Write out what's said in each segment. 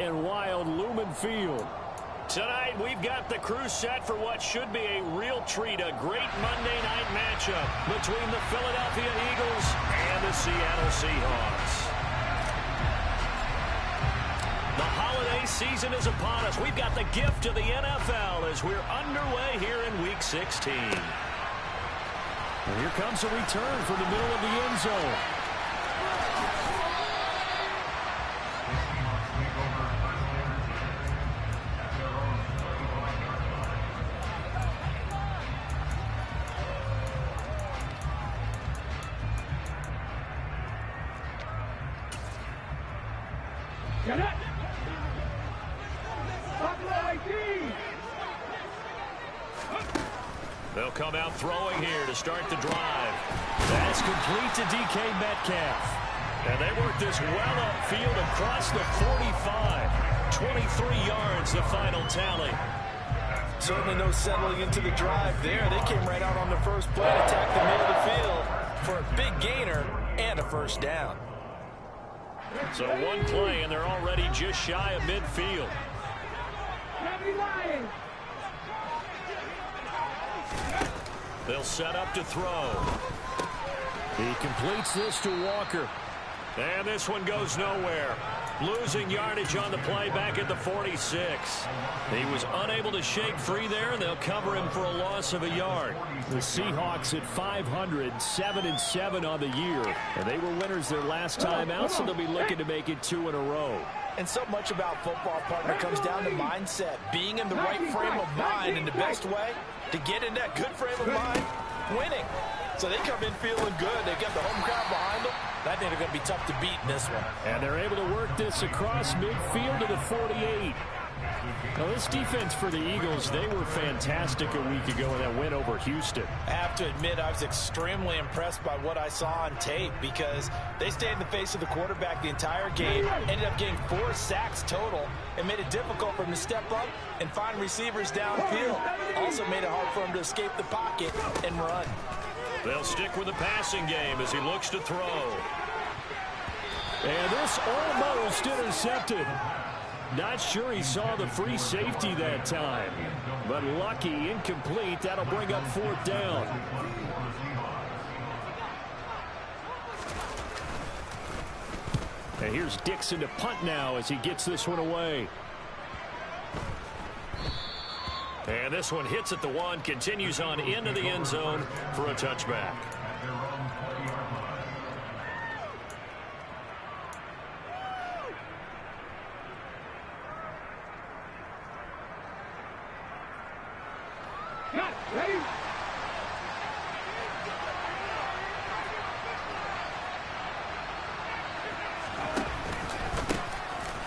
and wild Lumen Field. Tonight, we've got the crew set for what should be a real treat, a great Monday night matchup between the Philadelphia Eagles and the Seattle Seahawks. The holiday season is upon us. We've got the gift of the NFL as we're underway here in Week 16. And here comes a return from the middle of the end zone. They'll come out throwing here to start the drive. That's complete to DK Metcalf. And they work this well upfield across the 45. 23 yards, the final tally. Certainly no settling into the drive there. They came right out on the first play and attacked the middle of the field for a big gainer and a first down. So one play, and they're already just shy of midfield. They'll set up to throw. He completes this to Walker. And this one goes nowhere. Losing yardage on the play back at the 46. He was unable to shake free there, and they'll cover him for a loss of a yard. The Seahawks at 500, 7-7 on the year. And they were winners their last time out, so they'll be looking to make it 2 in a row. And so much about football, partner, comes down to mindset. Being in the right frame of mind, and the best way to get in that good frame of mind, winning. So they come in feeling good. They get the home crowd behind them. I think they're going to be tough to beat in this one. And they're able to work this across midfield to the 48. Now, this defense for the Eagles, they were fantastic a week ago in that win over Houston. I have to admit, I was extremely impressed by what I saw on tape because they stayed in the face of the quarterback the entire game, ended up getting 4 sacks total, and made it difficult for him to step up and find receivers downfield. Also made it hard for him to escape the pocket and run. They'll stick with the passing game as he looks to throw. And this almost intercepted. Not sure he saw the free safety that time. But lucky, incomplete. That'll bring up 4th down. And here's Dixon to punt now as he gets this one away. And this one hits at the 1, continues on into the end zone for a touchback.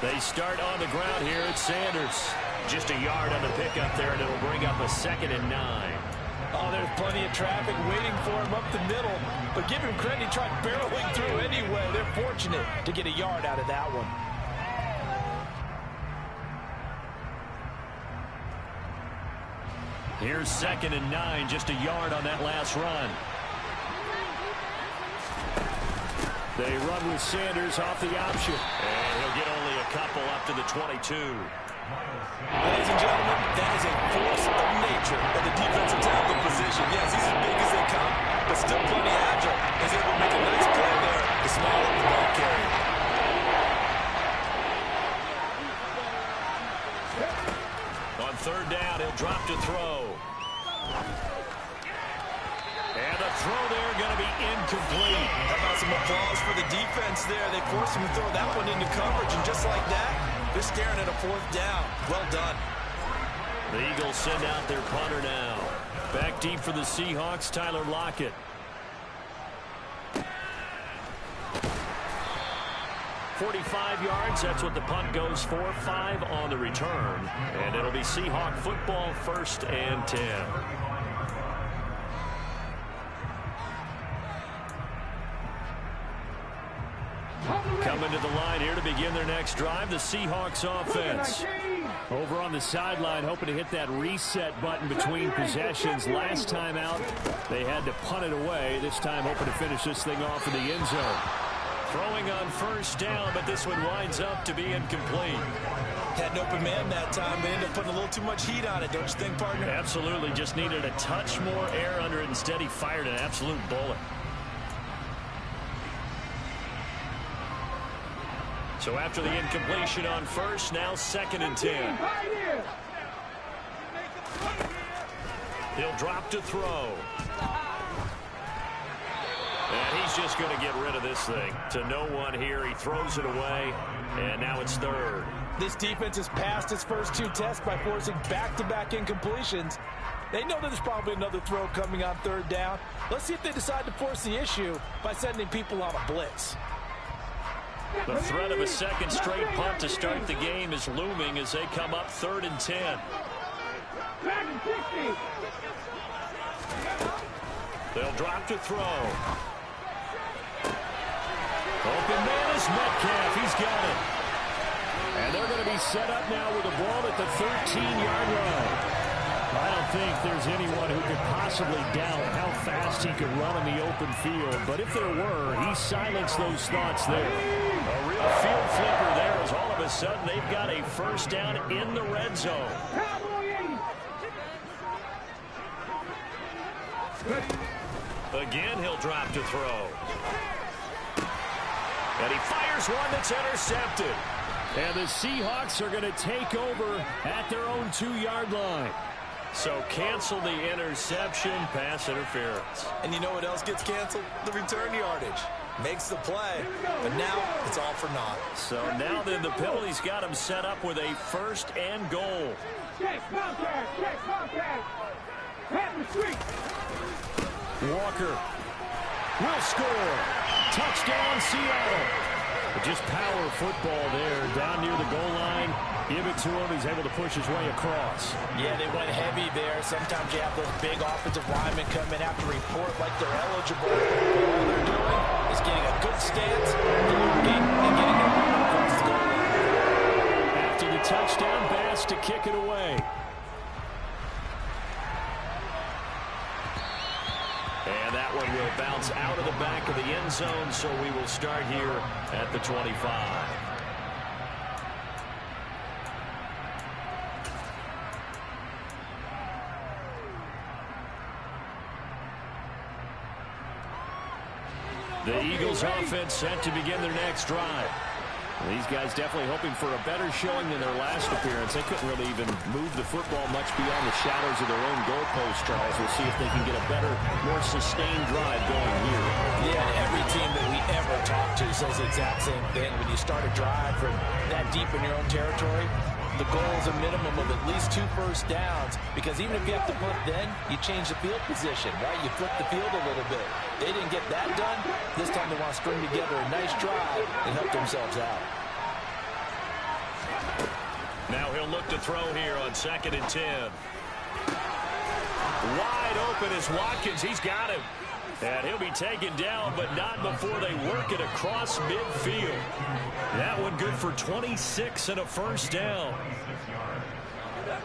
They start on the ground here at Sanders. Just a yard on the pickup there, and it'll bring up a 2nd and 9. Oh, there's plenty of traffic waiting for him up the middle. But give him credit, he tried barreling through anyway. They're fortunate to get a yard out of that one. Here's 2nd and 9, just a yard on that last run. They run with Sanders off the option. And he'll get only a couple up to the 22. Ladies and gentlemen, that is a force of nature at the defensive tackle position. Yes, he's as big as they come, but still plenty agile. He's able to make a nice play there to smile at the ball carrier. On 3rd down, he'll drop to throw. And the throw there going to be incomplete. How about some applause for the defense there? They forced him to throw that one into coverage, and just like that, they're staring at a 4th down. Well done. The Eagles send out their punter now. Back deep for the Seahawks, Tyler Lockett. .45 yards, that's what the punt goes for. 5 on the return. And it'll be Seahawk football, 1st and 10. Coming to the line here to begin their next drive, the Seahawks offense. Over on the sideline, hoping to hit that reset button between possessions. Last time out, they had to punt it away. This time, hoping to finish this thing off in the end zone. Throwing on 1st down, but this one winds up to be incomplete. Had an open man that time. They ended up putting a little too much heat on it, don't you think, partner? Absolutely. Just needed a touch more air under it. Instead, he fired an absolute bullet. So after the incompletion on first, now 2nd and 10. He'll drop to throw. And he's just going to get rid of this thing. To no one here. He throws it away. And now it's 3rd. This defense has passed its first 2 tests by forcing back-to-back incompletions. They know that there's probably another throw coming on 3rd down. Let's see if they decide to force the issue by sending people on a blitz. The threat of a second straight punt to start the game is looming as they come up 3rd and 10. They'll drop to throw. Open man is Metcalf. He's got it. And they're going to be set up now with the ball at the 13-yard line. I don't think there's anyone who could possibly doubt how fast he could run in the open field. But if there were, he silenced those thoughts there. A real field flipper there as all of a sudden they've got a first down in the red zone. Again, he'll drop to throw. And he fires one that's intercepted. And the Seahawks are going to take over at their own 2-yard line. So cancel the interception, pass interference. And you know what else gets canceled? The return yardage. Makes the play, but now it's all for naught. So now then the penalty's got him set up with a 1st and goal. Walker will score. Touchdown, Seattle. Just power football there down near the goal line. Give it to him. He's able to push his way across. Yeah, they went heavy there. Sometimes you have those big offensive linemen come in, have to report like they're eligible. All they're doing is getting a good stance, blocking, and getting their arm across the goal line. After the touchdown, Bass to kick it away. And that one will bounce out of the back of the end zone, so we will start here at the 25. The Eagles offense set to begin their next drive. These guys definitely hoping for a better showing than their last appearance. They couldn't really even move the football much beyond the shadows of their own goalpost, Charles. We'll see if they can get a better, more sustained drive going here. Yeah, every team that we ever talk to says the exact same thing. When you start a drive from that deep in your own territory, the goal is a minimum of at least 2 first downs, because even if you have to punt then, you change the field position, right? You flip the field a little bit. They didn't get that done. This time they want to string together a nice drive and help themselves out. Now he'll look to throw here on 2nd and 10. Wide open is Watkins. He's got him. And he'll be taken down, but not before they work it across midfield. That one good for 26 and a first down.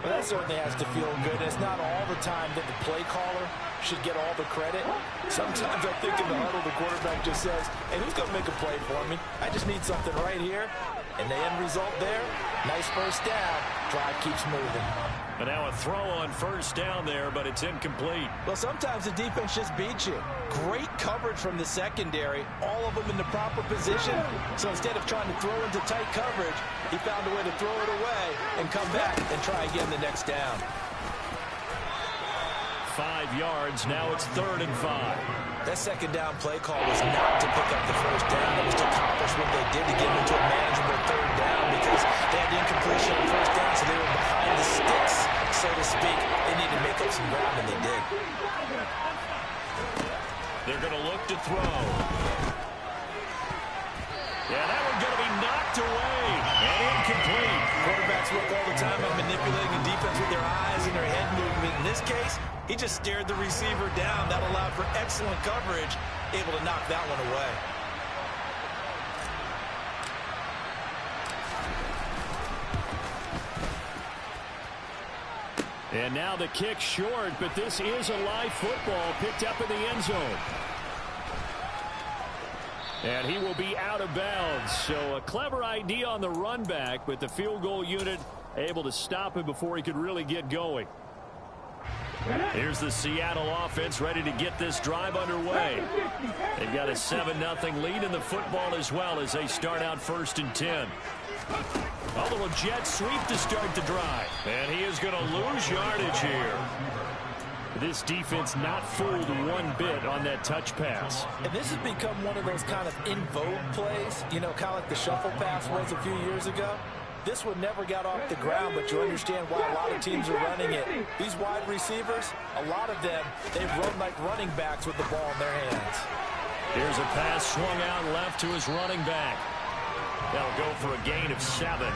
Well, that certainly has to feel good. It's not all the time that the play caller should get all the credit. Sometimes I think in the huddle, the quarterback just says, hey, who's going to make a play for me? I just need something right here. And the end result there, nice first down. Drive keeps moving. And now a throw on first down there, but it's incomplete. Well, sometimes the defense just beats you. Great coverage from the secondary, all of them in the proper position. So instead of trying to throw into tight coverage, he found a way to throw it away and come back and try again the next down. 5 yards, now it's 3rd and 5. That second down play call was not to pick up the first down. It was to accomplish what they did to get into a manageable 3rd down, because they had the incompletion on first down, so they were behind the sticks, so to speak. They needed to make up some ground, and they did. They're going to look to throw. Yeah, that one's going to be knocked away and incomplete. Quarterbacks work all the time on manipulating the defense with their eyes and their head movement. In this case, he just stared the receiver down. That allowed for excellent coverage, able to knock that one away. And now the kick short, but this is a live football picked up in the end zone. And he will be out of bounds. So a clever idea on the run back, but the field goal unit able to stop him before he could really get going. Here's the Seattle offense ready to get this drive underway. They've got a 7-0 lead in the football as well as they start out 1st and 10. A little jet sweep to start the drive. And he is going to lose yardage here. This defense not fooled one bit on that touch pass. And this has become one of those kind of in vogue plays, you know, kind of like the shuffle pass was a few years ago. This one never got off the ground, but you understand why a lot of teams are running it. These wide receivers, a lot of them, they've run like running backs with the ball in their hands. Here's a pass swung out left to his running back. That'll go for a gain of 7,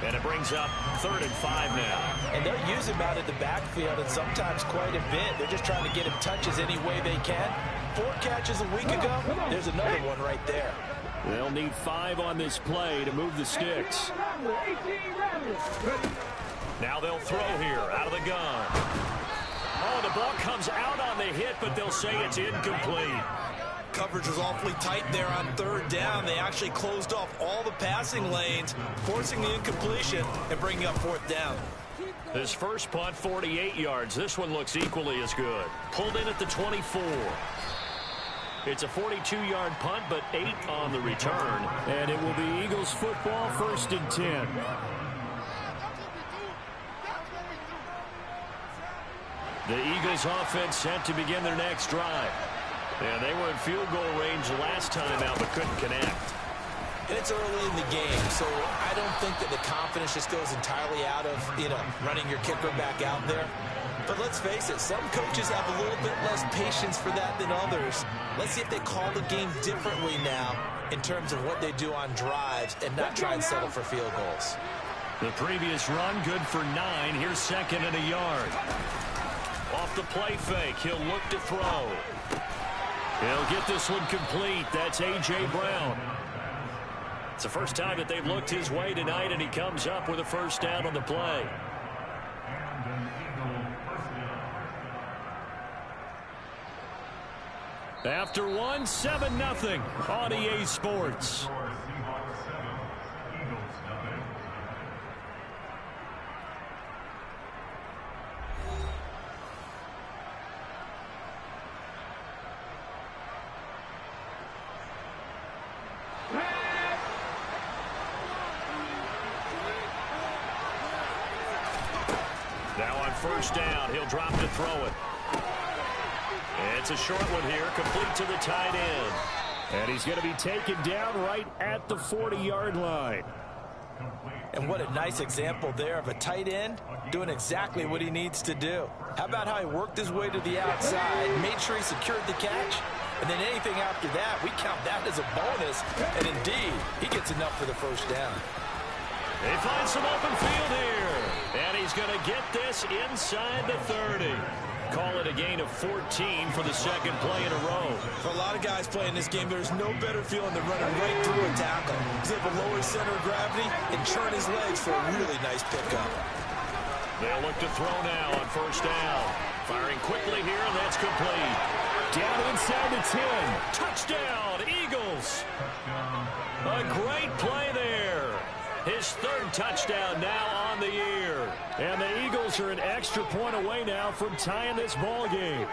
and it brings up 3rd and 5 now. And they'll use him out of the backfield, and sometimes quite a bit. They're just trying to get him touches any way they can. 4 catches a week ago, there's another one right there. They'll need 5 on this play to move the sticks. Now they'll throw here out of the gun. Oh, the ball comes out on the hit, but they'll say it's incomplete. Coverage was awfully tight there on 3rd down. They actually closed off all the passing lanes, forcing the incompletion and bringing up 4th down. This first punt, 48 yards. This one looks equally as good. Pulled in at the 24. It's a 42-yard punt, but 8 on the return. And it will be Eagles football, 1st and 10. The Eagles offense set to begin their next drive. And they were in field goal range last time out, but couldn't connect. And it's early in the game, so I don't think that the confidence just goes entirely out of, you know, running your kicker back out there. But let's face it, some coaches have a little bit less patience for that than others. Let's see if they call the game differently now in terms of what they do on drives and not try and settle for field goals. The previous run, good for 9. Here's 2nd and a yard. Off the play fake, he'll look to throw. He'll get this one complete. That's A.J. Brown. It's the first time that they've looked his way tonight, and he comes up with a 1st down on the play. After 1, 7-0 on EA Sports. Now on 1st down, he'll drop to throw it. It's a short one here, complete to the tight end. And he's going to be taken down right at the 40-yard line. And what a nice example there of a tight end doing exactly what he needs to do. How about how he worked his way to the outside, made sure he secured the catch, and then anything after that, we count that as a bonus. And indeed, he gets enough for the 1st down. They find some open field here. And he's going to get this inside the 30. Call it a gain of 14 for the 2nd play in a row. For a lot of guys playing this game, there's no better feeling than running right through a tackle. He's able to lower his center of gravity and churn his legs for a really nice pickup. They'll look to throw now on 1st down. Firing quickly here, and that's complete. Down inside the 10. Touchdown, Eagles. A great play there. His 3rd touchdown now on the year. And the Eagles are an extra point away now from tying this ball game.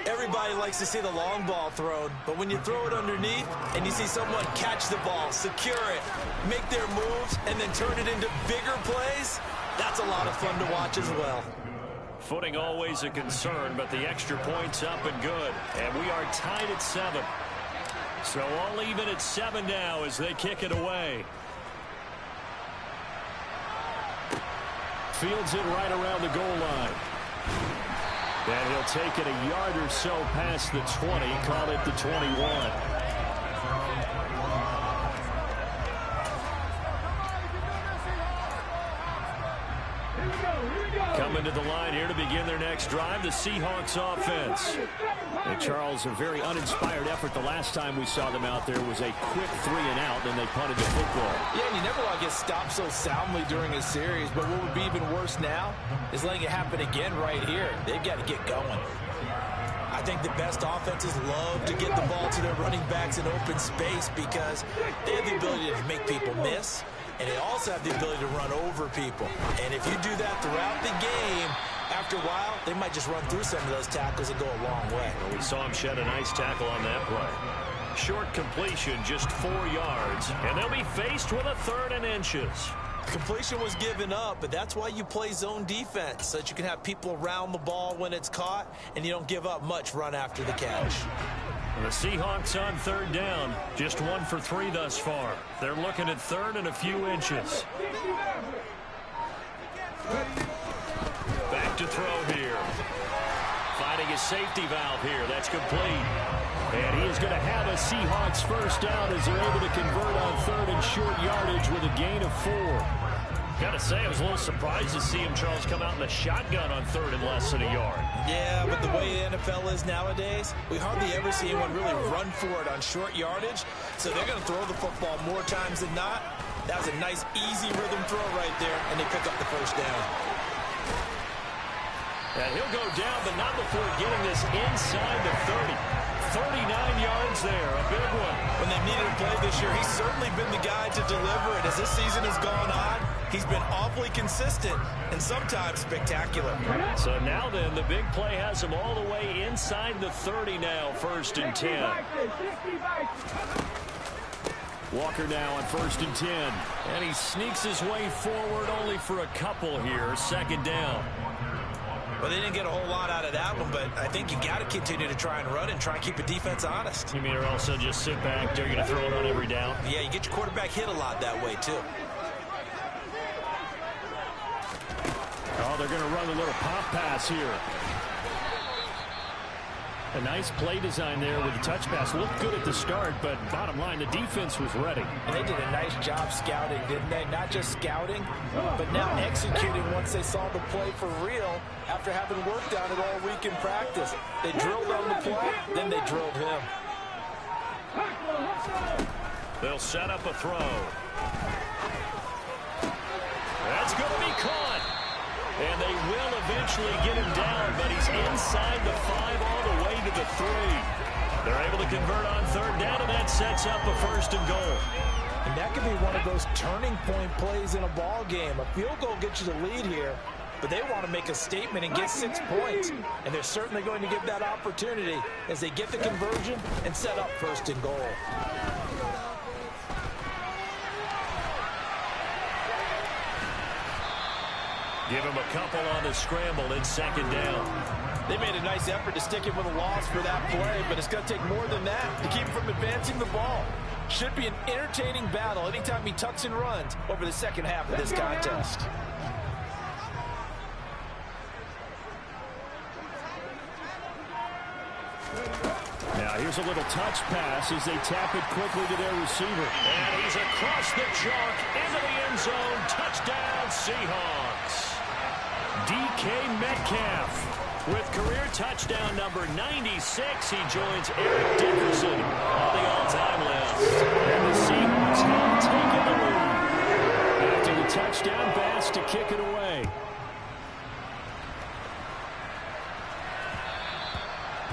Everybody likes to see the long ball thrown, but when you throw it underneath and you see someone catch the ball, secure it, make their moves, and then turn it into bigger plays, that's a lot of fun to watch as well. Footing always a concern, but the extra point's up and good. And we are tied at 7. So all even at 7 now as they kick it away. Fields it right around the goal line. And he'll take it a yard or so past the 20, call it the 21. Coming to the line here to begin their next drive, the Seahawks offense. And Charles, a very uninspired effort the last time we saw them out there was a quick 3 and out, then they punted the football. Yeah, and you never want to get stopped so soundly during a series, but what would be even worse now is letting it happen again right here. They've got to get going. I think the best offenses love to get the ball to their running backs in open space because they have the ability to make people miss, and they also have the ability to run over people. And if you do that throughout the game, after a while, they might just run through some of those tackles and go a long way. Well, we saw him shed a nice tackle on that play. Short completion, just 4 yards, and they'll be faced with a 3rd and inches. Completion was given up, but that's why you play zone defense, so that you can have people around the ball when it's caught, and you don't give up much run after the catch. And the Seahawks on 3rd down, just 1 for 3 thus far. They're looking at 3rd and a few inches. Back to throw here. Finding his safety valve here. That's complete. And he is going to have a Seahawks first down as they're able to convert on 3rd and short yardage with a gain of 4. Got to say, I was a little surprised to see him, Charles, come out in the shotgun on 3rd and less than a yard. Yeah, but the way the NFL is nowadays, we hardly ever see anyone really run for it on short yardage. So they're going to throw the football more times than not. That was a nice, easy rhythm throw right there, and they pick up the first down. And he'll go down, but not before getting this inside the 30. 39 yards there, a big one. When they needed a play this year, he's certainly been the guy to deliver it. As this season has gone on, he's been awfully consistent and sometimes spectacular. So now then, the big play has him all the way inside the 30 now, 1st and 10. Walker now on 1st and 10. And he sneaks his way forward only for a couple here, 2nd down. Well, they didn't get a whole lot out of that one, but I think you got to continue to try and run and try and keep a defense honest. You mean or also just sit back, they're going to throw it on every down? Yeah, you get your quarterback hit a lot that way, too. Oh, they're going to run a little pop pass here. A nice play design there with the touch pass. Looked good at the start, but bottom line, the defense was ready. And they did a nice job scouting, didn't they? Not just scouting, but now executing once they saw the play for real after having worked on it all week in practice. They drilled on the play, then they drilled him. They'll set up a throw. That's going to be caught. And they will eventually get him down, but he's inside the 5 all the way to the 3. They're able to convert on 3rd down, and that sets up a 1st and goal. And that could be one of those turning point plays in a ball game. A field goal gets you the lead here, but they want to make a statement and get 6 points. And they're certainly going to give that opportunity as they get the conversion and set up 1st and goal. Give him a couple on the scramble in 2nd down. They made a nice effort to stick him with a loss for that play, but it's going to take more than that to keep him from advancing the ball. Should be an entertaining battle anytime he tucks and runs over the second half of this contest. Now here's a little touch pass as they tap it quickly to their receiver. And he's across the chalk into the end zone. Touchdown, Seahawks. DK Metcalf with career touchdown number 96. He joins Eric Dickerson on the all-time list. And the Seahawks have taken the lead after the touchdown pass to kick it away.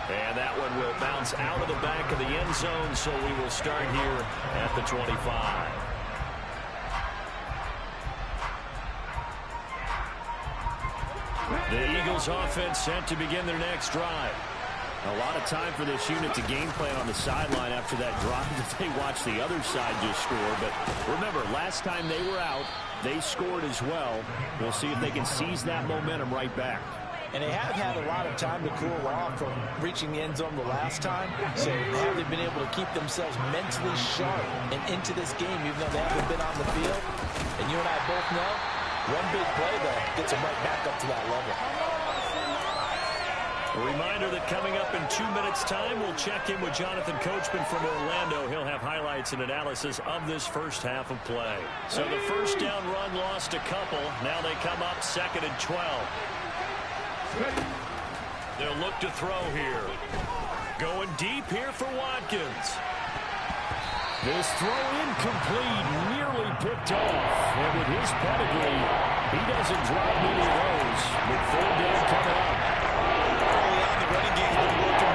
And that one will bounce out of the back of the end zone, so we will start here at the 25. The Eagles offense set to begin their next drive. A lot of time for this unit to game plan on the sideline after that drive that they watched the other side just score. But remember, last time they were out, they scored as well. We'll see if they can seize that momentum right back. And they have had a lot of time to cool off from reaching the end zone the last time. So have they been able to keep themselves mentally sharp and into this game, even though they haven't been on the field? And you and I both know, one big play, though, gets them right back up to that level. A reminder that coming up in 2 minutes' time, we'll check in with Jonathan Coachman from Orlando. He'll have highlights and analysis of this first half of play. So the first down run lost a couple. Now they come up 2nd and 12. They'll look to throw here. Going deep here for Watkins. This throw incomplete, nearly picked off. And with his pedigree, he doesn't drop many of those. With 4 down coming up. Early on, the running game's been working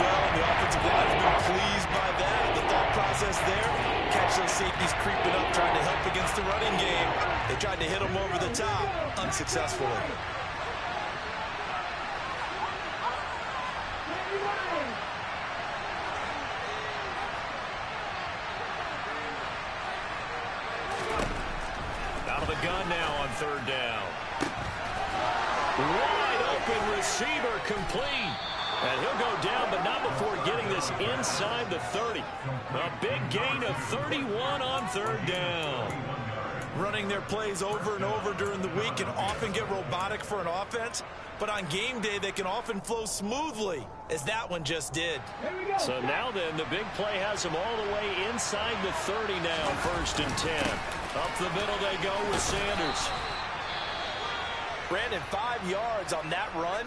tried to hit him over the top unsuccessfully. Out of the gun now on third down. Wide open receiver complete. And he'll go down, but not before getting this inside the 30. A big gain of 31 on third down. Running their plays over and over during the week can often get robotic for an offense, but on game day they can often flow smoothly, as that one just did. So now then, the big play has them all the way inside the 30 now, 1st and 10. Up the middle they go with Sanders. Brandon, 5 yards on that run.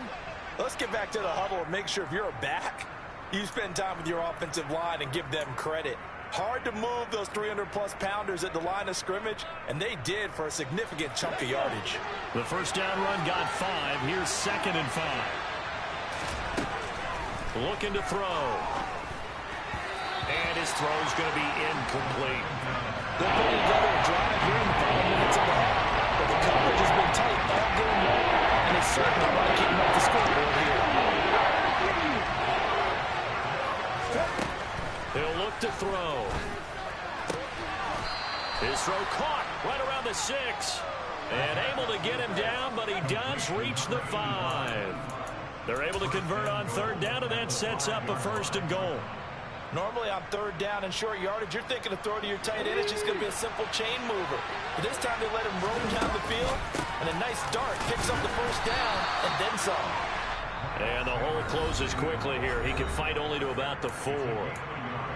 Let's get back to the huddle and make sure if you're a back, you spend time with your offensive line and give them credit. Hard to move those 300-plus pounders at the line of scrimmage, and they did for a significant chunk of yardage. The first down run got 5. Here's 2nd and 5. Looking to throw. And his throw's going to be incomplete. They're putting together a drive here in the final minutes of the half, but the coverage has been tight all game long, and they certainly want to keep them up the scoreboard here. He'll look to throw. His throw caught right around the 6. And able to get him down, but he does reach the 5. They're able to convert on third down, and that sets up a 1st and goal. Normally on third down and short yardage, you're thinking of throw to your tight end. It's just going to be a simple chain mover. But this time they let him roam down the field, and a nice dart picks up the first down and then some. And the hole closes quickly here. He can fight only to about the 4.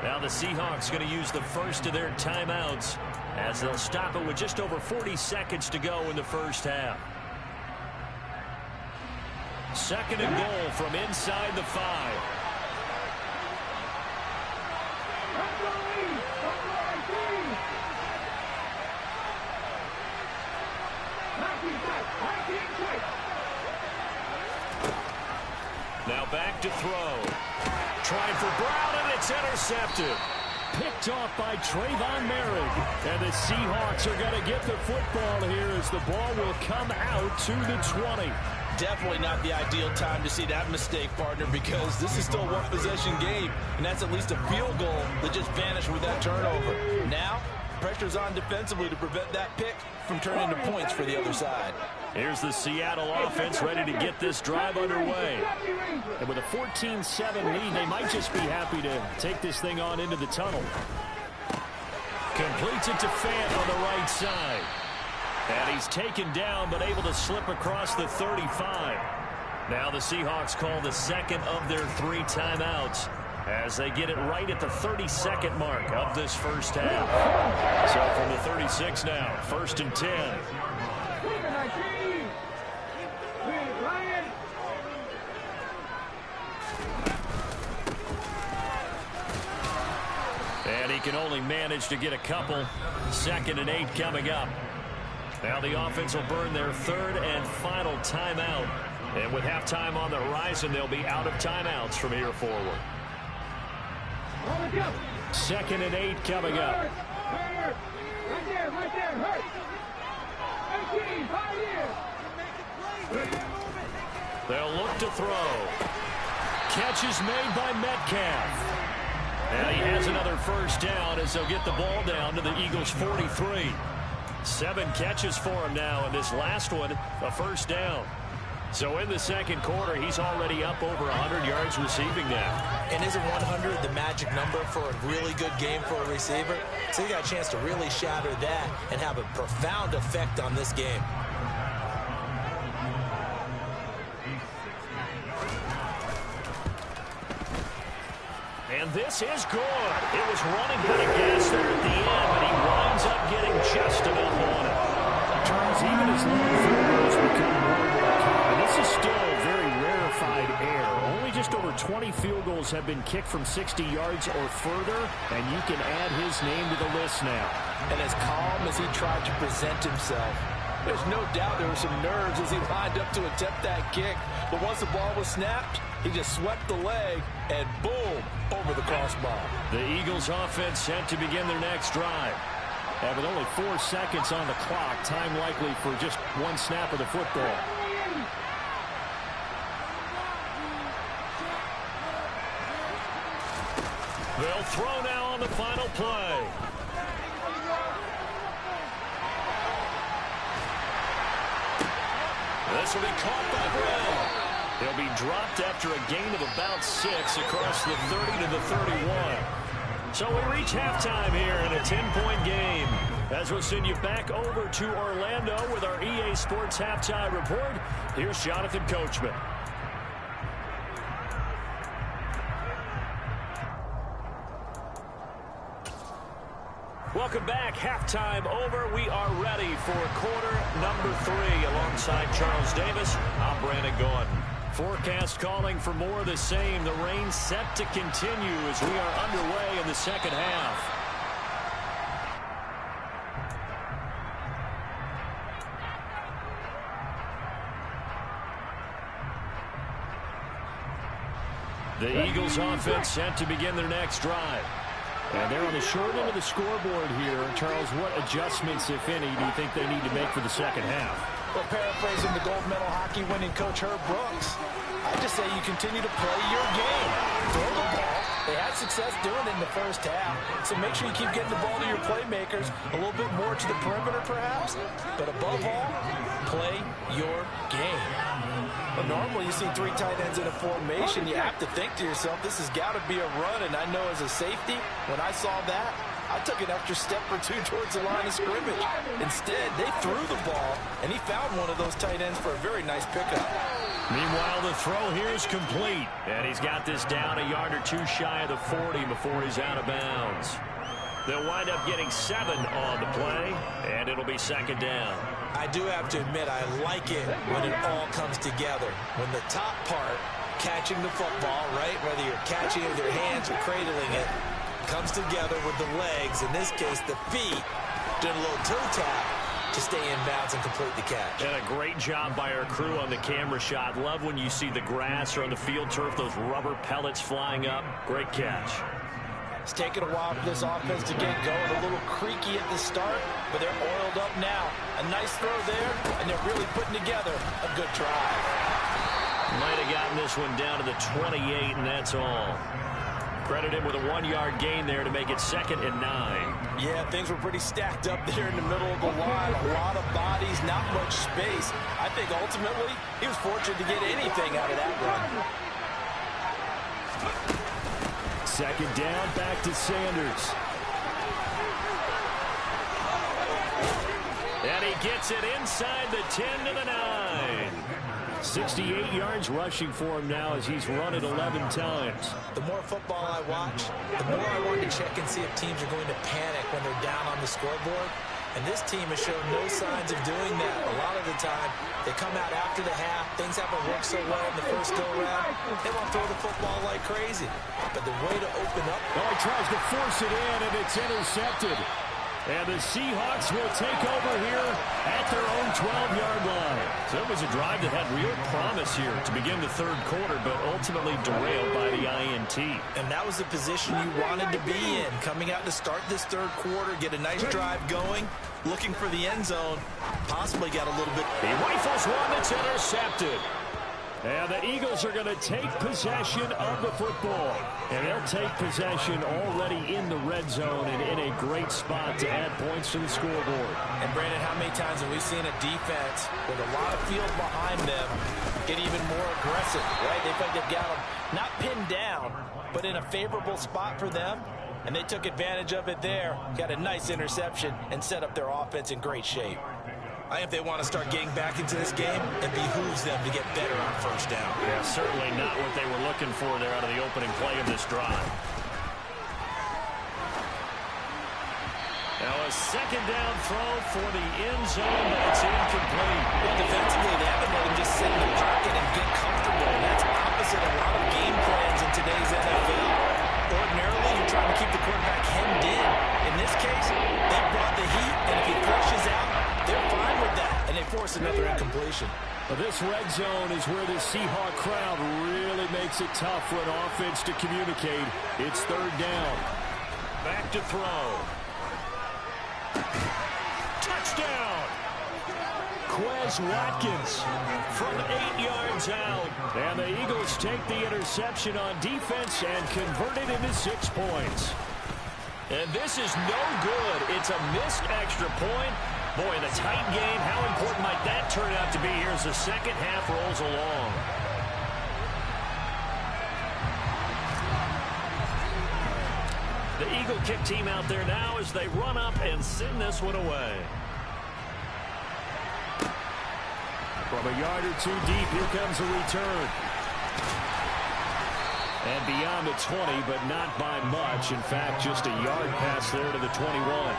Now the Seahawks going to use the first of their timeouts as they'll stop it with just over 40 seconds to go in the first half. 2nd and goal from inside the 5. Now back to throw. Trying for Brown, and it's intercepted. Picked off by Trayvon Merrick. And the Seahawks are going to get the football here as the ball will come out to the 20. Definitely not the ideal time to see that mistake, partner, because this is still a one-possession game, and that's at least a field goal that just vanished with that turnover. Now, pressure's on defensively to prevent that pick from turning into points for the other side. Here's the Seattle offense ready to get this drive underway. And with a 14-7 lead, they might just be happy to take this thing on into the tunnel. Completes it to Fant on the right side. And he's taken down, but able to slip across the 35. Now the Seahawks call the 2nd of their 3 timeouts as they get it right at the 32nd mark of this first half. So from the 36 now, 1st and 10. And he can only manage to get a couple. 2nd and 8 coming up. Now the offense will burn their 3rd and final timeout. And with halftime on the horizon, they'll be out of timeouts from here forward. 2nd and 8 coming up. They'll look to throw. Catch is made by Metcalf. And he has another first down as they'll get the ball down to the Eagles' 43. 7 catches for him now, and this last one, a first down. So in the second quarter, he's already up over 100 yards receiving now. And isn't 100 the magic number for a really good game for a receiver? So you got a chance to really shatter that and have a profound effect on this game. And this is good. It was running out of gas there at the end, but he winds up getting just enough on it. Charles, even as long field goals become more and more common, this is still very rarefied air. Only just over 20 field goals have been kicked from 60 yards or further, and you can add his name to the list now. And as calm as he tried to present himself, there's no doubt there were some nerves as he lined up to attempt that kick. But once the ball was snapped, he just swept the leg and boom, over the crossbar. The Eagles offense set to begin their next drive. And with only 4 seconds on the clock, time likely for just one snap of the football. They'll throw now on the final play. This will be caught by Brown. He'll be dropped after a gain of about 6 across the 30 to the 31. So we reach halftime here in a 10-point game. As we'll send you back over to Orlando with our EA Sports Halftime Report, here's Jonathan Coachman. Welcome back. Halftime over. We are ready for quarter number 3. Alongside Charles Davis, I'm Brandon Gordon. Forecast calling for more of the same. The rain set to continue as we are underway in the second half. The Eagles offense set to begin their next drive. And they're on the short end of the scoreboard here. Charles, what adjustments, if any, do you think they need to make for the second half? Well, paraphrasing the gold medal hockey winning coach Herb Brooks, I just say you continue to play your game. Throw the ball. They had success doing it in the first half, so make sure you keep getting the ball to your playmakers, a little bit more to the perimeter perhaps, but above all, play your game. Well, normally you see 3 tight ends in a formation, you have to think to yourself, this has got to be a run, and I know as a safety, when I saw that, I took an extra step or 2 towards the line of scrimmage. Instead, they threw the ball, and he found one of those tight ends for a very nice pickup. Meanwhile, the throw here is complete, and he's got this down a yard or 2 shy of the 40 before he's out of bounds. They'll wind up getting 7 on the play, and it'll be second down. I do have to admit, I like it when it all comes together. When the top part, catching the football, right, whether you're catching it with your hands or cradling it, comes together with the legs, in this case the feet, doing a little toe tap to stay in bounds and complete the catch. And a great job by our crew on the camera shot. Love when you see the grass or on the field turf, those rubber pellets flying up. Great catch. It's taken a while for this offense to get going. A little creaky at the start, but they're oiled up now. A nice throw there, and they're really putting together a good drive. Might have gotten this one down to the 28, and that's all. Credit him with a 1-yard gain there to make it 2nd and 9. Yeah, things were pretty stacked up there in the middle of the line. A lot of bodies, not much space. I think ultimately he was fortunate to get anything out of that run. Second down, back to Sanders. And he gets it inside the 10 to the 9. 68 yards rushing for him now as he's run it 11 times. The more football I watch, the more I want to check and see if teams are going to panic when they're down on the scoreboard. And this team has shown no signs of doing that. A lot of the time, they come out after the half. Things haven't worked so well in the first go-around. They want to throw the football like crazy. But the way to open up... Oh, he tries to force it in, and it's intercepted. And the Seahawks will take over here at their own 12-yard line. So it was a drive that had real promise here to begin the third quarter, but ultimately derailed by the INT. And that was the position you wanted to be in, coming out to start this third quarter, get a nice drive going, looking for the end zone, possibly got a little bit... He rifles one that's intercepted. And the Eagles are going to take possession of the football. And they'll take possession already in the red zone and in a great spot to add points to the scoreboard. And, Brandon, how many times have we seen a defense with a lot of field behind them get even more aggressive, right? They think they've got them not pinned down, but in a favorable spot for them. And they took advantage of it there, got a nice interception, and set up their offense in great shape. I think if they want to start getting back into this game, it behooves them to get better on first down. Yeah, certainly not what they were looking for there out of the opening play of this drive. Now a second down throw for the end zone, but it's incomplete. Well, defensively, they haven't let him just sit in the pocket and get comfortable. And that's opposite a lot of game plans in today's NFL. Ordinarily, you're trying to keep the quarterback hemmed in. In this case, they brought the heat, and if he pushes out, they're fine with that, and they force another incompletion. Well, this red zone is where the Seahawk crowd really makes it tough for an offense to communicate. It's third down. Back to throw. touchdown. Quez Watkins from 8 yards out. And the Eagles take the interception on defense and convert it into 6 points. And this is no good. It's a missed extra point. Boy, in a tight game, how important might that turn out to be here as the second half rolls along? The Eagle kick team out there now as they run up and send this one away. From a yard or two deep, here comes a return. And beyond the 20, but not by much. In fact, just a yard pass there to the 21.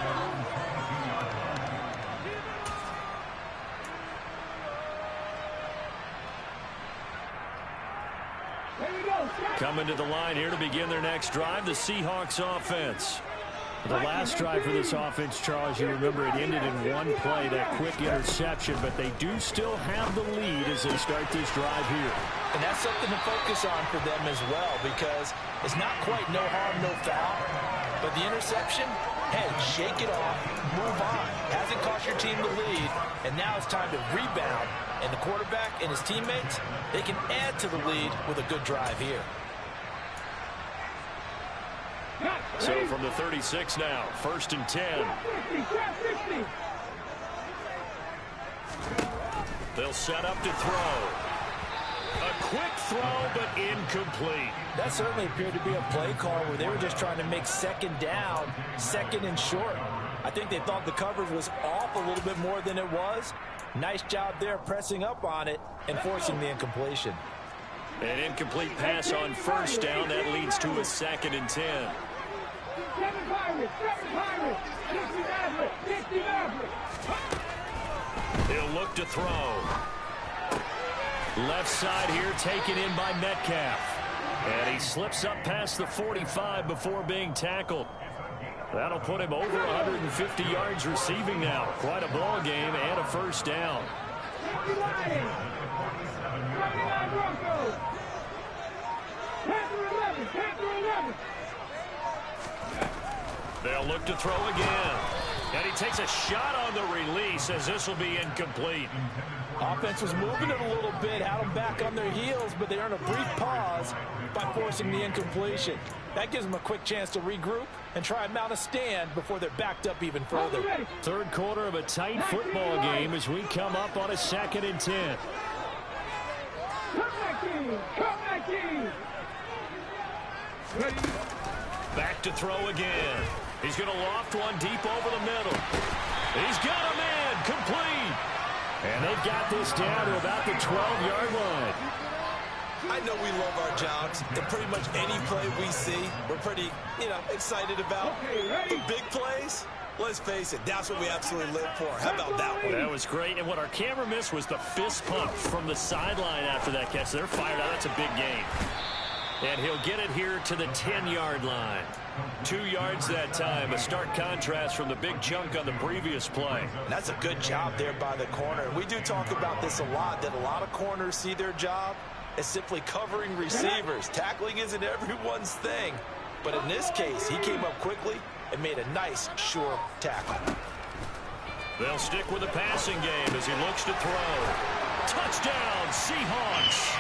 Coming to the line here to begin their next drive, the Seahawks offense. The last drive for this offense, Charles, you remember it ended in one play, that quick interception, but they do still have the lead as they start this drive here. And that's something to focus on for them as well, because it's not quite no harm, no foul, but the interception, hey, shake it off, move on. Hasn't cost your team the lead, and now it's time to rebound. And the quarterback and his teammates, they can add to the lead with a good drive here. So from the 36 now, 1st and 10. They'll set up to throw. A quick throw, but incomplete. That certainly appeared to be a play call where they were just trying to make second down, second and short. I think they thought the coverage was off a little bit more than it was. Nice job there pressing up on it and forcing the incompletion. An incomplete pass on 1st down. That leads to a 2nd and 10. He'll look to throw. Left side here taken in by Metcalf. And he slips up past the 45 before being tackled. That'll put him over 150 yards receiving now. Quite a ball game and a 1st down. They'll look to throw again. And he takes a shot on the release as this will be incomplete. Offense was moving it a little bit, had them back on their heels, but they earn a brief pause by forcing the incompletion. That gives them a quick chance to regroup and try and mount a stand before they're backed up even further. 3rd quarter of a tight football game as we come up on a 2nd and 10. Back to throw again. He's going to loft one deep over the middle. He's got a man complete. And they've got this down to about the 12-yard line. I know we love our jobs, and pretty much any play we see, we're pretty, excited about. The big plays, let's face it, that's what we absolutely live for. How about that one? That was great, and what our camera missed was the fist pump from the sideline after that catch. They're fired out. That's a big game. And he'll get it here to the 10-yard line. 2 yards that time. A stark contrast from the big chunk on the previous play. And that's a good job there by the corner. And we do talk about this a lot, that a lot of corners see their job as simply covering receivers. Tackling isn't everyone's thing. But in this case, he came up quickly and made a nice, sure tackle. They'll stick with the passing game as he looks to throw. Touchdown, Seahawks.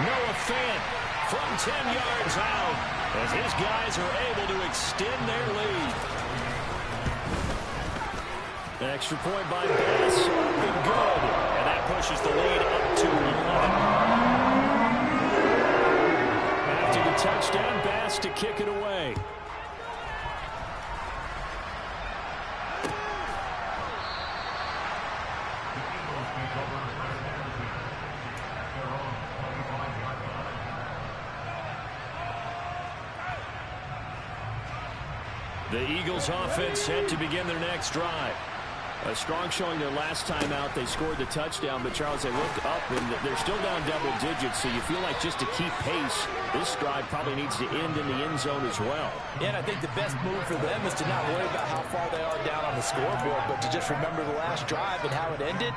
Noah Fant from 10 yards out as his guys are able to extend their lead. An extra point by Bass, up and good. And that pushes the lead up to 11. After the touchdown, Bass to kick it away. The Eagles offense set to begin their next drive. A strong showing their last time out. They scored the touchdown, but Charles, they look up and they're still down double digits, so you feel like just to keep pace, this drive probably needs to end in the end zone as well. Yeah, and I think the best move for them is to not worry about how far they are down on the scoreboard, but to just remember the last drive and how it ended.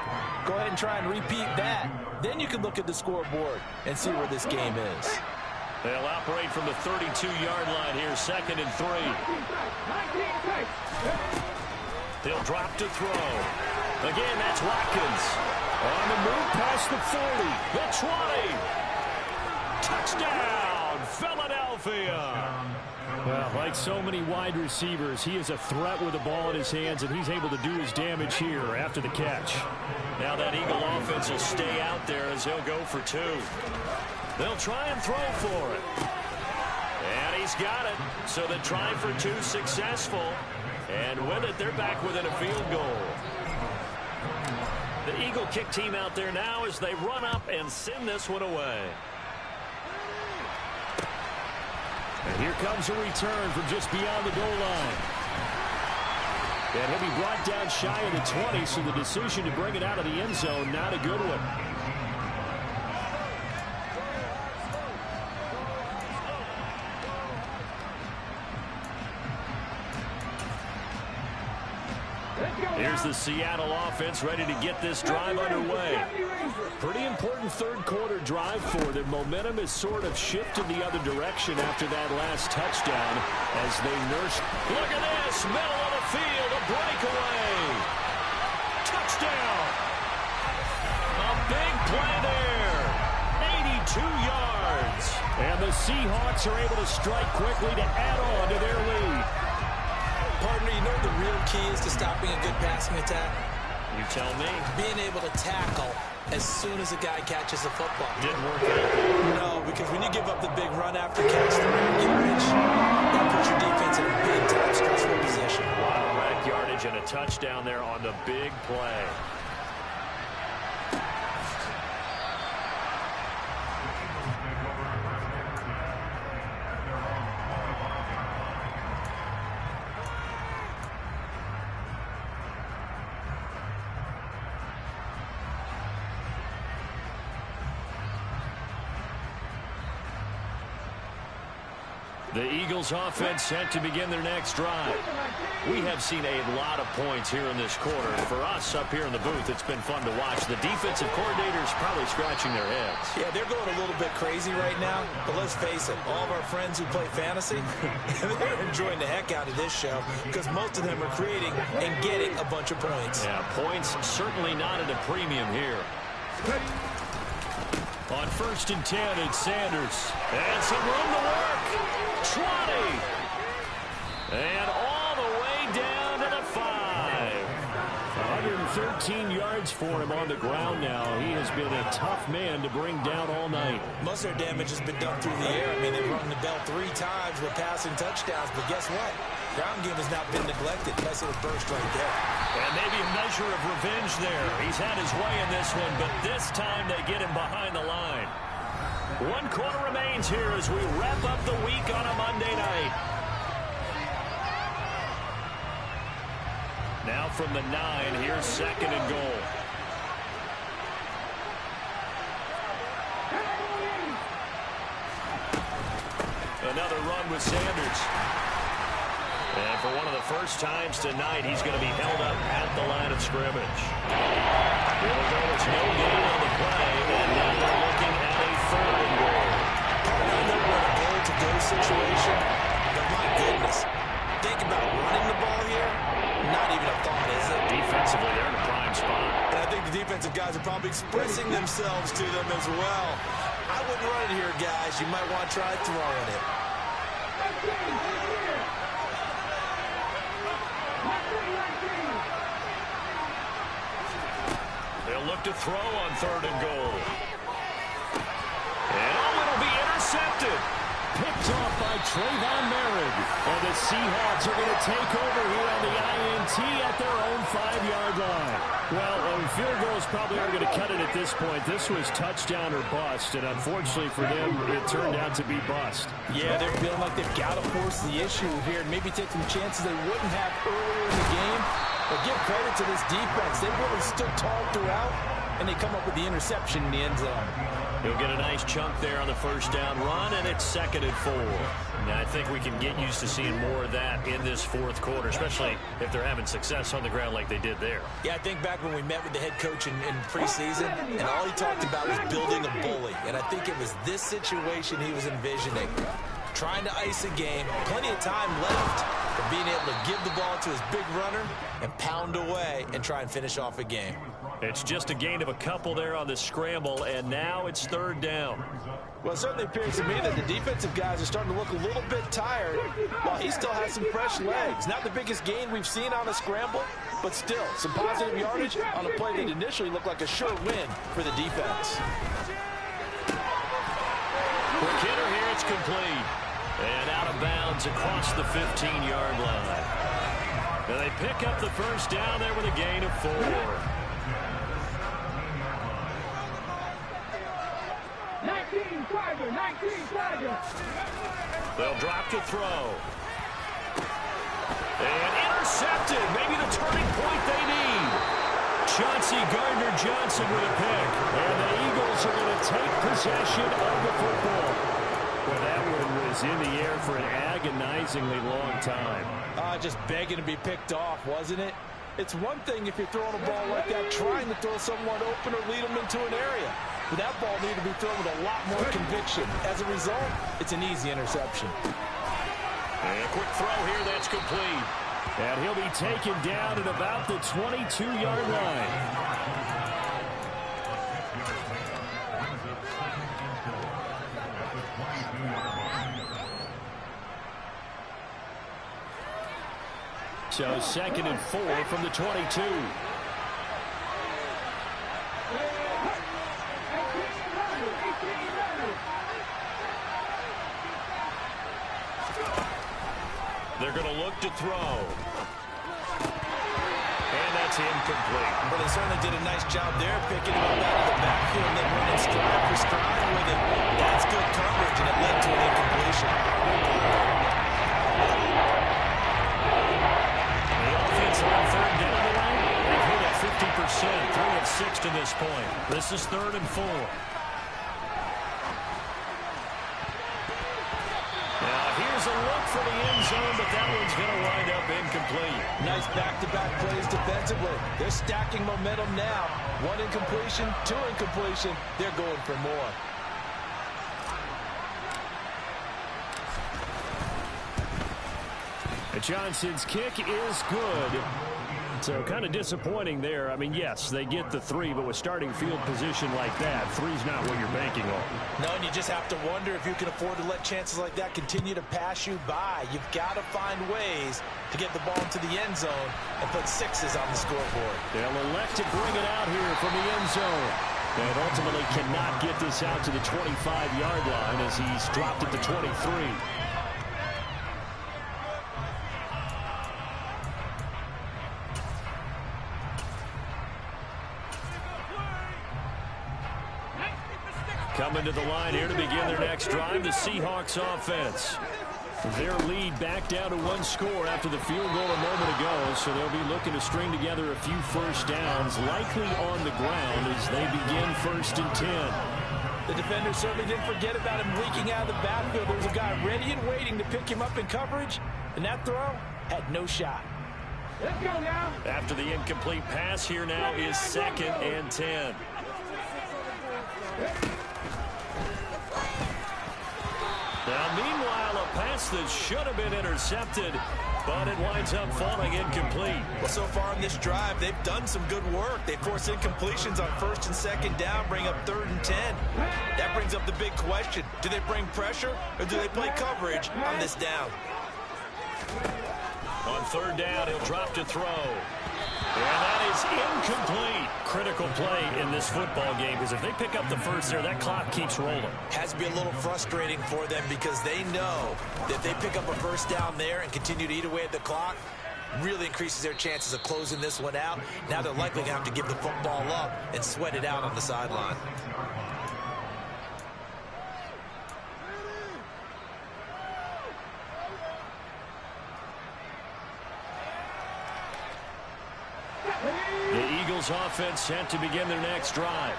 Go ahead and try and repeat that. Then you can look at the scoreboard and see where this game is. They'll operate from the 32-yard line here, 2nd and 3. He'll drop to throw. Again, that's Watkins. On the move past the 40, the 20. Touchdown, Philadelphia. Well, like so many wide receivers, he is a threat with the ball in his hands, and he's able to do his damage here after the catch. Now that Eagle offense will stay out there as he'll go for 2. They'll try and throw for it. And he's got it. So the try for 2 successful. And with it, they're back within a field goal. The Eagle kick team out there now as they run up and send this one away. And here comes a return from just beyond the goal line. And he'll be brought down shy of the 20, so the decision to bring it out of the end zone, not a good one. Here's the Seattle offense ready to get this drive underway. Pretty important third quarter drive for them. Momentum has sort of shifted the other direction after that last touchdown as they nurse. Look at this, middle of the field, a breakaway. Touchdown. A big play there. 82 yards. And the Seahawks are able to strike quickly to add on to their lead. Partner, you know what the real key is to stopping a good passing attack? You tell me. Being able to tackle as soon as a guy catches the football. Didn't work out. No, because when you give up the big run after catch, the rack yardage, that puts your defense in a big-time stressful position. A lot of rack yardage and a touchdown there on the big play. The Eagles offense set to begin their next drive. We have seen a lot of points here in this quarter. For us up here in the booth, it's been fun to watch. The defensive coordinators probably scratching their heads. Yeah, they're going a little bit crazy right now. But let's face it, all of our friends who play fantasy, they're enjoying the heck out of this show because most of them are creating and getting a bunch of points. Yeah, points certainly not at a premium here. On 1st and 10, it's Sanders. And some room to work. 20. And all the way down to the 5. 113 yards for him on the ground now. He has been a tough man to bring down all night. Most of their damage has been done through the air. I mean, they've rung the bell 3 times with passing touchdowns. But guess what? Ground game has not been neglected. Nice little burst right there. And maybe a measure of revenge there. He's had his way in this one, but this time they get him behind the line. 1 quarter remains here as we wrap up the week on a Monday night. Now from the 9, here's 2nd and goal. Another run with Sanders. And for one of the first times tonight, he's going to be held up at the line of scrimmage. It'll go, it's no gain on the play, and now they're looking at a 3rd and goal. I know we're in a goal-to-go situation, but my goodness, think about running the ball here. Not even a thought, is it? Defensively, they're in a prime spot. And I think the defensive guys are probably expressing themselves to them as well. I wouldn't run it here, guys. You might want to try throwing it. They'll look to throw on 3rd and goal. And it'll be intercepted. Picked off by Trayvon Merritt. And the Seahawks are going to take over here on the INT at their own 5-yard line. Well, field goals probably aren't going to cut it at this point. This was touchdown or bust, and unfortunately for them, it turned out to be bust. Yeah, they're feeling like they've got to force the issue here and maybe take some chances they wouldn't have earlier in the game. But give credit to this defense. They really stood tall throughout, and they come up with the interception in the end zone. He'll get a nice chunk there on the first down run, and it's 2nd and 4. Now, I think we can get used to seeing more of that in this 4th quarter, especially if they're having success on the ground like they did there. Yeah, I think back when we met with the head coach in preseason, and all he talked about was building a bully. And I think it was this situation he was envisioning. Trying to ice a game, plenty of time left, and being able to give the ball to his big runner and pound away and try and finish off a game. It's just a gain of a couple there on the scramble, and now it's third down. Well, it certainly appears to me that the defensive guys are starting to look a little bit tired while he still has some fresh legs. Not the biggest gain we've seen on a scramble, but still some positive yardage on a play that initially looked like a sure win for the defense. Quick hitter here, it's complete. And out of bounds across the 15-yard line. And they pick up the first down there with a gain of 4. They'll drop to throw. And intercepted. Maybe the turning point they need. Chauncey Gardner-Johnson with a pick. And the Eagles are going to take possession of the football. Well, that one was in the air for an agonizingly long time. Just begging to be picked off, wasn't it? It's one thing if you're throwing a ball like that, trying to throw someone open or lead them into an area. But that ball needed to be thrown with a lot more conviction. As a result, it's an easy interception. And a quick throw here, that's complete. And he'll be taken down at about the 22-yard line. So 2nd and 4 from the 22. They're going to look to throw. And that's incomplete. Well, they certainly did a nice job there picking him up out of the backfield and then running stride for stride with him. That's good coverage, and it led to an incompletion. On 3rd down tonight, they've hit at 50%, 3 of 6 to this point. This is 3rd and 4. Now here's a look for the end zone, but that one's going to wind up incomplete. Nice back-to-back plays defensively. They're stacking momentum now. 1 incompletion, 2 incompletion. They're going for more. Johnson's kick is good. So kind of disappointing there. I mean, yes, they get the 3, but with starting field position like that, 3's not what you're banking on. No, and you just have to wonder if you can afford to let chances like that continue to pass you by. You've got to find ways to get the ball into the end zone and put 6s on the scoreboard. They'll elect to bring it out here from the end zone. And ultimately cannot get this out to the 25-yard line as he's dropped at the 23. Coming to the line here to begin their next drive, the Seahawks offense. Their lead back down to 1 score after the field goal a moment ago, so they'll be looking to string together a few first downs, likely on the ground as they begin 1st and 10. The defender certainly didn't forget about him leaking out of the backfield. There was a guy ready and waiting to pick him up in coverage, and that throw had no shot. Let's go now. After the incomplete pass, here now is 2nd and 10. Now, meanwhile, a pass that should have been intercepted, but it winds up falling incomplete. Well, so far in this drive, they've done some good work. They force incompletions on 1st and 2nd down, bring up 3rd and 10. That brings up the big question. Do they bring pressure, or do they play coverage on this down? On 3rd down, he'll drop to throw. And that is incomplete. Critical play in this football game, because if they pick up the first there, that clock keeps rolling. Has to be a little frustrating for them because they know that if they pick up a first down there and continue to eat away at the clock, really increases their chances of closing this one out. Now they're likely going to have to give the football up and sweat it out on the sideline. The Eagles offense set to begin their next drive.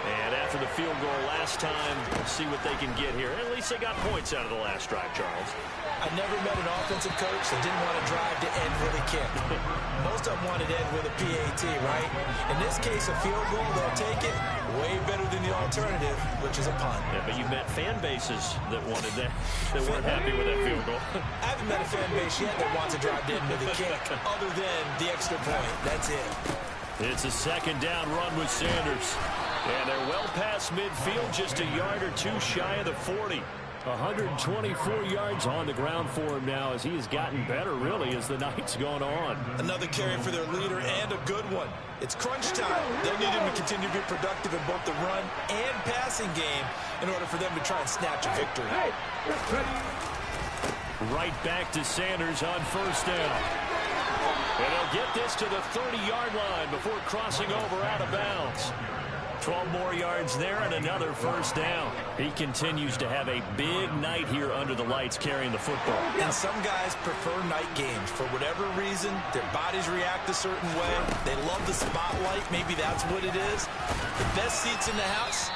And after the field goal last time, we'll see what they can get here. At least they got points out of the last drive, Charles. I never met an offensive coach that didn't want to drive to end with a kick. Most of them wanted to end with a PAT, right? In this case, a field goal, they'll take it. Way better than the alternative, which is a punt. Yeah, but you've met fan bases that wanted that, that weren't happy with that field goal. I haven't met a fan base yet that wants to drive in with a kick other than the extra point. That's it. It's a second down run with Sanders. And they're well past midfield, just a yard or two shy of the 40. 124 yards on the ground for him now as he has gotten better, really, as the night's gone on. Another carry for their leader and a good one. It's crunch time. They'll need him to continue to be productive in both the run and passing game in order for them to try and snatch a victory. Right back to Sanders on first down. And he'll get this to the 30-yard line before crossing over out of bounds. 12 more yards there and another first down. He continues to have a big night here under the lights carrying the football. And some guys prefer night games. For whatever reason, their bodies react a certain way. They love the spotlight. Maybe that's what it is. The best seats in the house,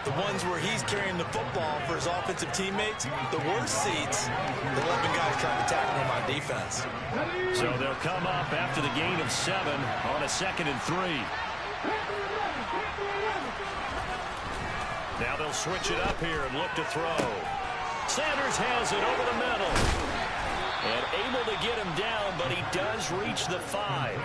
the ones where he's carrying the football for his offensive teammates. The worst seats, the 11 guys trying to tackle him on defense. So they'll come up after the gain of 7 on a 2nd and 3. Now they'll switch it up here and look to throw. Sanders has it over the middle. And able to get him down, but he does reach the 5.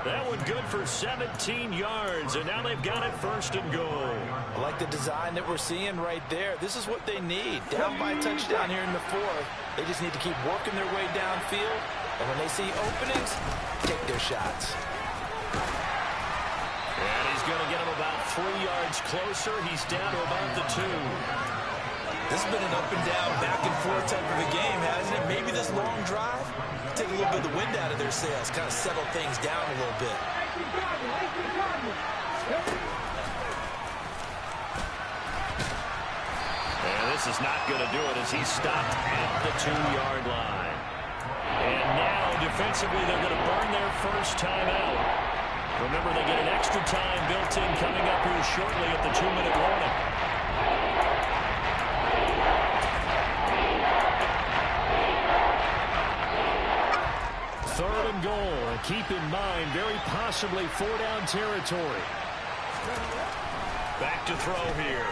That one good for 17 yards, and now they've got it first and goal. I like the design that we're seeing right there. This is what they need. Down by a touchdown here in the 4th. They just need to keep working their way downfield. And when they see openings, take their shots. And he's going to get him about 3 yards closer. He's down to about the 2. This has been an up and down, back and forth type of a game, hasn't it? Maybe this long drive take a little bit of the wind out of their sails, kind of settle things down a little bit. And this is not going to do it as he's stopped at the 2-yard line. And now defensively they're going to burn their first time out. Remember, they get an extra time built in coming up here shortly at the 2-minute warning. Third and goal. And keep in mind, very possibly 4-down territory. Back to throw here.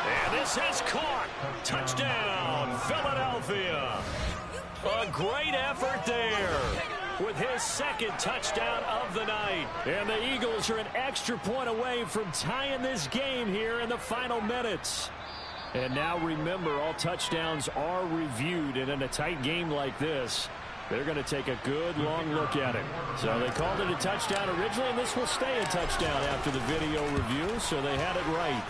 And this is caught. Touchdown, Philadelphia. A great effort there with his second touchdown of the night. And the Eagles are an extra point away from tying this game here in the final minutes. And now remember, all touchdowns are reviewed, and in a tight game like this, they're going to take a good long look at it. So they called it a touchdown originally, and this will stay a touchdown after the video review, so they had it right.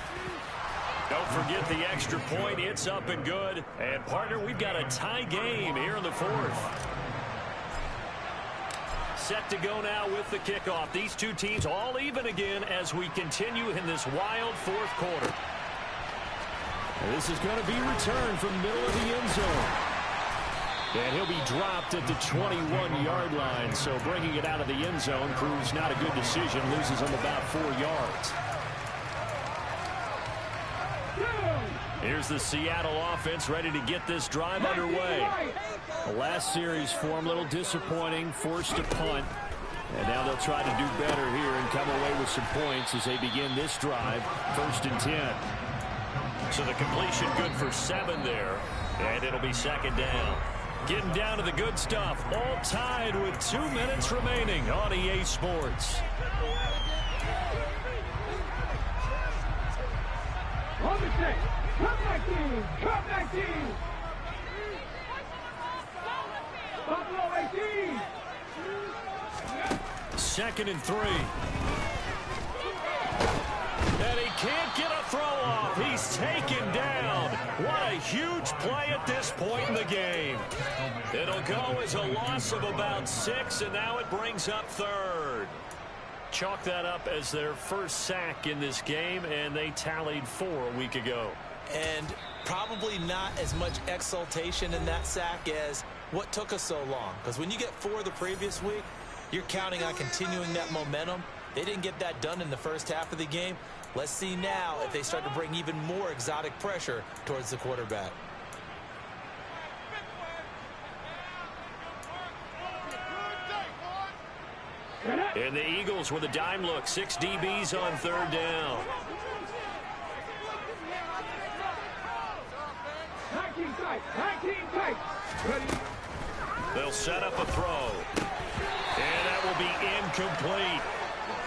Don't forget the extra point. It's up and good. And, partner, we've got a tie game here in the 4th. Set to go now with the kickoff. These two teams all even again as we continue in this wild 4th quarter. And this is going to be returned from the middle of the end zone. And he'll be dropped at the 21-yard line. So bringing it out of the end zone proves not a good decision. Loses him about 4 yards. Here's the Seattle offense ready to get this drive underway. The last series for him, a little disappointing, forced a punt. And now they'll try to do better here and come away with some points as they begin this drive, 1st and 10. So the completion good for 7 there, and it'll be 2nd down. Getting down to the good stuff, all tied with 2 minutes remaining on EA Sports. Come back team. Buffalo 18. 2nd and 3. And he can't get a throw off. He's taken down. What a huge play at this point in the game. It'll go as a loss of about 6, and now it brings up 3rd. Chalk that up as their first sack in this game, and they tallied 4 a week ago. And probably not as much exultation in that sack as what took us so long. Because when you get 4 the previous week, you're counting on continuing that momentum. They didn't get that done in the first half of the game. Let's see now if they start to bring even more exotic pressure towards the quarterback. Get it. And the Eagles with a dime look. 6 DBs on third down. 19 tight. 19 tight. Ready. They'll set up a throw. And that will be incomplete.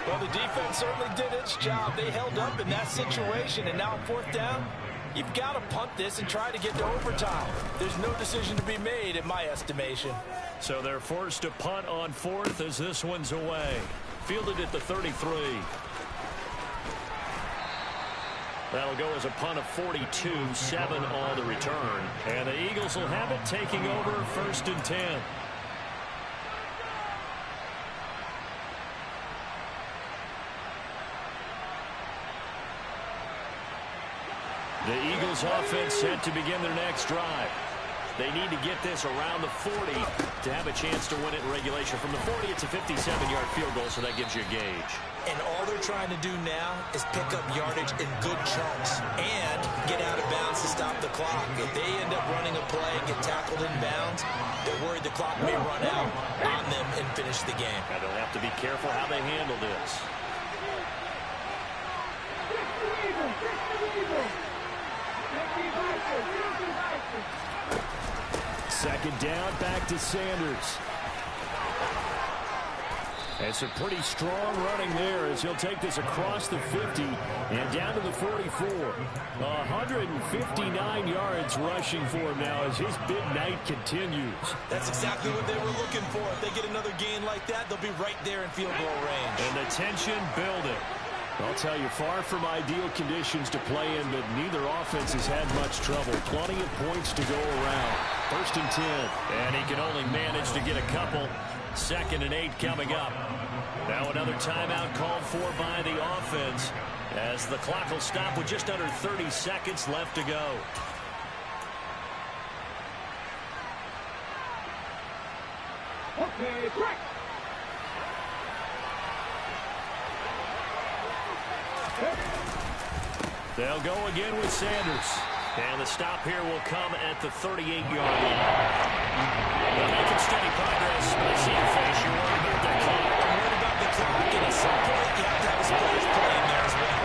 Well, the defense certainly did its job. They held up in that situation, and now on fourth down, you've got to punt this and try to get to overtime. There's no decision to be made, in my estimation. So they're forced to punt on fourth as this one's away. Fielded at the 33. That'll go as a punt of 42, 7 on the return. And the Eagles will have it taking over 1st and 10. The Eagles offense set to begin their next drive. They need to get this around the 40 to have a chance to win it in regulation. From the 40, it's a 57-yard field goal, so that gives you a gauge. And all they're trying to do now is pick up yardage in good chunks and get out of bounds to stop the clock. If they end up running a play and get tackled in bounds, they're worried the clock may run out on them and finish the game. Now they'll have to be careful how they handle this. Second down, back to Sanders. And some pretty strong running there as he'll take this across the 50 and down to the 44. 159 yards rushing for him now as his big night continues. That's exactly what they were looking for. If they get another gain like that, they'll be right there in field goal range. And the tension building. I'll tell you, far from ideal conditions to play in, but neither offense has had much trouble. Plenty of points to go around. 1st and 10. And he can only manage to get a couple. 2nd and 8 coming up. Now another timeout called for by the offense as the clock will stop with just under 30 seconds left to go. Okay, break. They'll go again with Sanders. And the stop here will come at the 38-yard line. They're making steady progress. I see your face. You're worried about that clock. I'm worried about the clock, and at some point, you have to have his players playing there as well.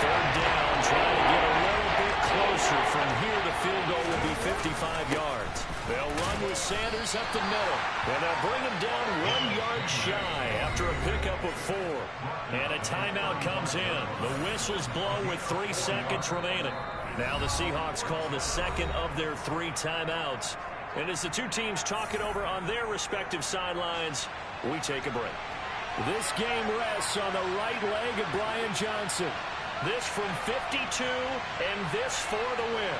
3rd down, trying to get a little bit closer. From here, the field goal will be 55 yards. They'll run with Sanders up the middle. And they'll bring him down 1 yard shy after a pickup of 4. And a timeout comes in. The whistles blow with 3 seconds remaining. Now the Seahawks call the second of their 3 timeouts. And as the two teams talk it over on their respective sidelines, we take a break. This game rests on the right leg of Brian Johnson. This from 52, and this for the win.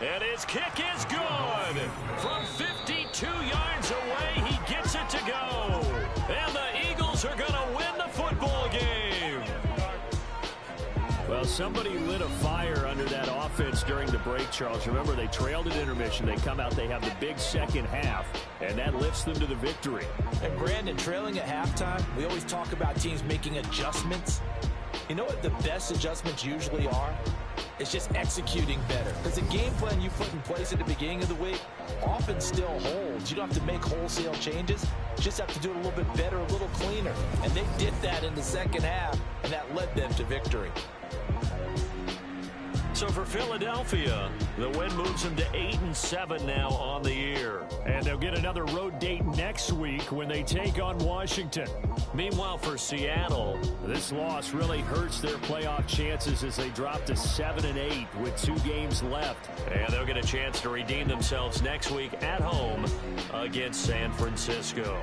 And his kick is good. From 52 yards away, he gets it to go. And the Eagles are going to win the football game. Well, somebody lit a fire under that offense during the break, Charles. Remember, they trailed at intermission. They come out, they have the big second half, and that lifts them to the victory. And Brandon, trailing at halftime, we always talk about teams making adjustments. You know what the best adjustments usually are? It's just executing better. Because the game plan you put in place at the beginning of the week often still holds. You don't have to make wholesale changes. You just have to do it a little bit better, a little cleaner. And they did that in the second half, and that led them to victory. So for Philadelphia, the win moves them to 8-7 now on the year. And they'll get another road date next week when they take on Washington. Meanwhile, for Seattle, this loss really hurts their playoff chances as they drop to 7-8 with 2 games left. And they'll get a chance to redeem themselves next week at home against San Francisco.